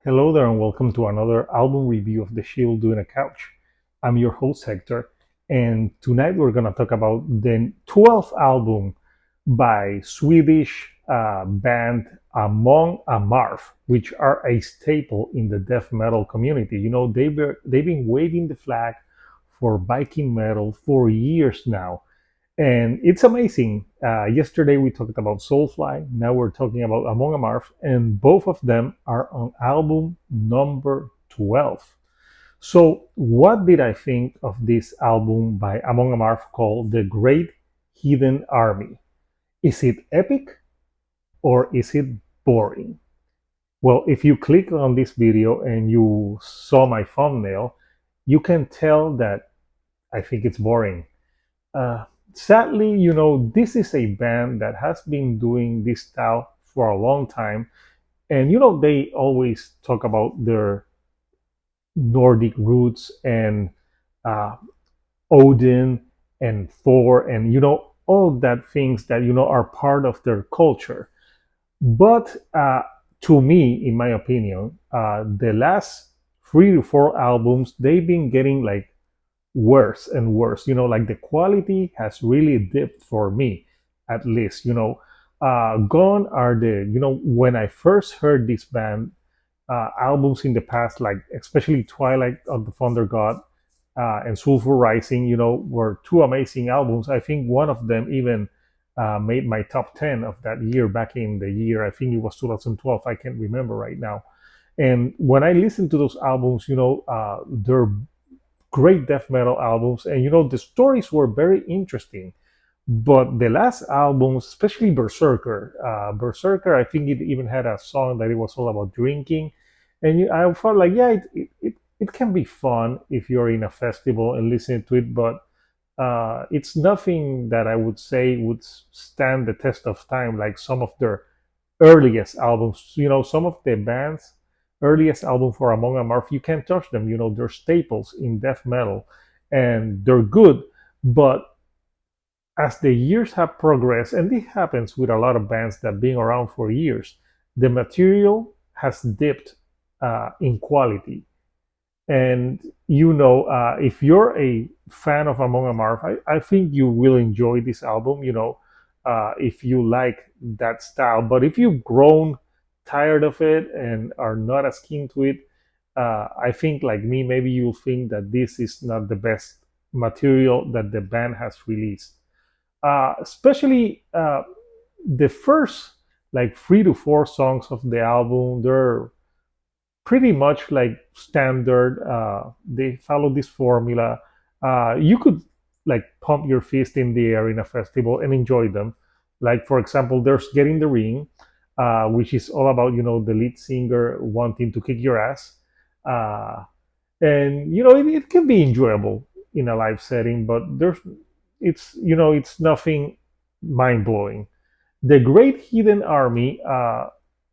Hello there, and welcome to another album review of The Shield Doing a Couch. I'm your host, Hector, and tonight we're going to talk about the 12th album by Swedish band Among Amarth, which are a staple in the death metal community. They've been waving the flag for Viking metal for years now, and it's amazing. Yesterday we talked about Soulfly. Now we're talking about Among Amarth, and both of them are on album number 12. So, what did I think of this album by Among Amarth called The Great Heathen Army? Is it epic or is it boring? Well, if you click on this video and you saw my thumbnail, you can tell that I think it's boring. Uh, Sadly, this is a band that has been doing this style for a long time. And, they always talk about their Nordic roots and uh, Odin and Thor and, all that things that, are part of their culture. But to me, in my opinion, the last 3 to 4 albums, they've been getting like worse and worse. Like the quality has really dipped for me, at least. Gone are when I first heard this band albums in the past, like especially Twilight of the Thunder God and Sulfur Rising, were two amazing albums. I think one of them even made my top 10 of that year back in the year. I think it was 2012. I can't remember right now. And when I listened to those albums, they're great death metal albums, and the stories were very interesting. But the last albums, especially Berserker, I think it even had a song that it was all about drinking, and I felt like, yeah, it can be fun if you're in a festival and listening to it, but it's nothing that I would say would stand the test of time like some of their earliest albums. Some of the band's earliest album for Among Amarth, you can't touch them. They're staples in death metal, and they're good. But as the years have progressed, and this happens with a lot of bands that have been around for years, the material has dipped in quality. And if you're a fan of Among Amarth, I think you will enjoy this album. If you like that style. But if you've grown tired of it and are not as keen to it, I think, like me, maybe you'll think that this is not the best material that the band has released. Especially the first like 3 to 4 songs of the album, they're pretty much like standard. They follow this formula. You could like pump your fist in the air in a festival and enjoy them. Like, for example, there's Get in the Ring, which is all about the lead singer wanting to kick your ass, and it can be enjoyable in a live setting, but it's nothing mind blowing. The Great Hidden Army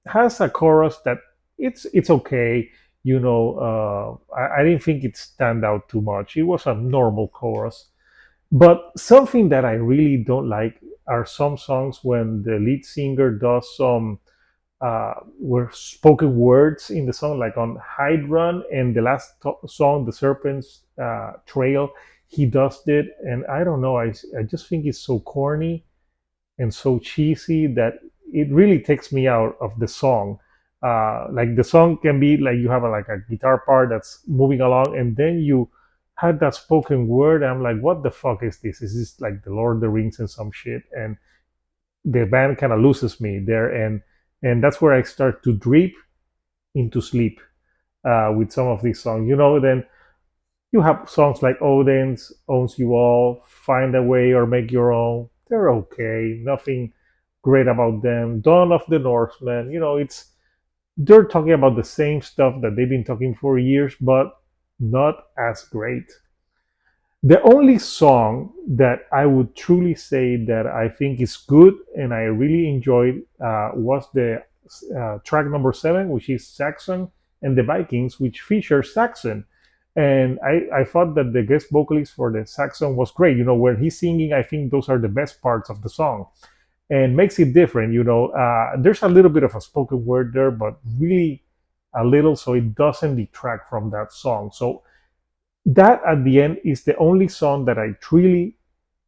has a chorus that it's okay. I didn't think it stand out too much. It was a normal chorus, but something that I really don't like are some songs when the lead singer does some were spoken words in the song, like on Hide Run and the last song, The Serpent's Trail. He does it, and I don't know. I just think it's so corny and so cheesy that it really takes me out of the song. Like the song can be like you have like a guitar part that's moving along, and then you had that spoken word. And I'm like, what the fuck is this? Is this like the Lord of the Rings and some shit? And the band kind of loses me there, and that's where I start to drip into sleep with some of these songs. Then you have songs like Odin's Owns You All, Find a Way or Make Your Own. They're okay. Nothing great about them. Dawn of the Norseman. It's they're talking about the same stuff that they've been talking for years, but not as great. The only song that I would truly say that I think is good and I really enjoyed was the track number 7, which is Saxon and the Vikings, which features Saxon. And I thought that the guest vocalist for the Saxon was great. When he's singing, I think those are the best parts of the song and makes it different. There's a little bit of a spoken word there, but really a little so it doesn't detract from that song. So that at the end is the only song that I truly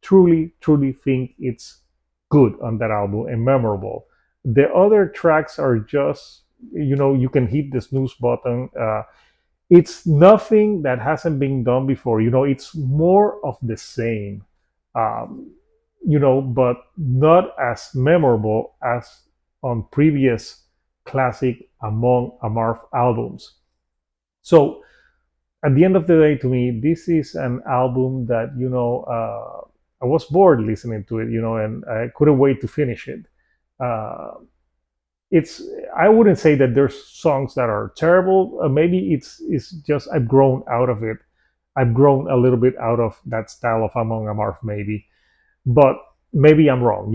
think it's good on that album and memorable. The other tracks are just, you can hit the snooze button. It's nothing that hasn't been done before. It's more of the same, um, but not as memorable as on previous classic among Amarth albums. So at the end of the day, to me, this is an album that I was bored listening to it, and I couldn't wait to finish it. Uh, it's I wouldn't say that there's songs that are terrible. Maybe it's just I've grown out of it. I've grown a little bit out of that style of Among Amarth, maybe, but maybe I'm wrong.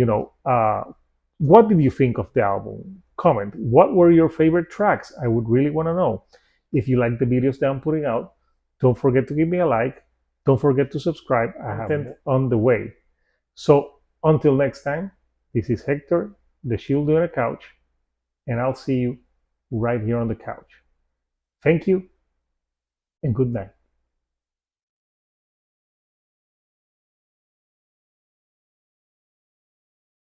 What did you think of the album? Comment. What were your favorite tracks? I would really want to know. If you like the videos that I'm putting out, don't forget to give me a like. Don't forget to subscribe. I have content on the way. So until next time, this is Hector, the Shield on a Couch, and I'll see you right here on the couch. Thank you and good night.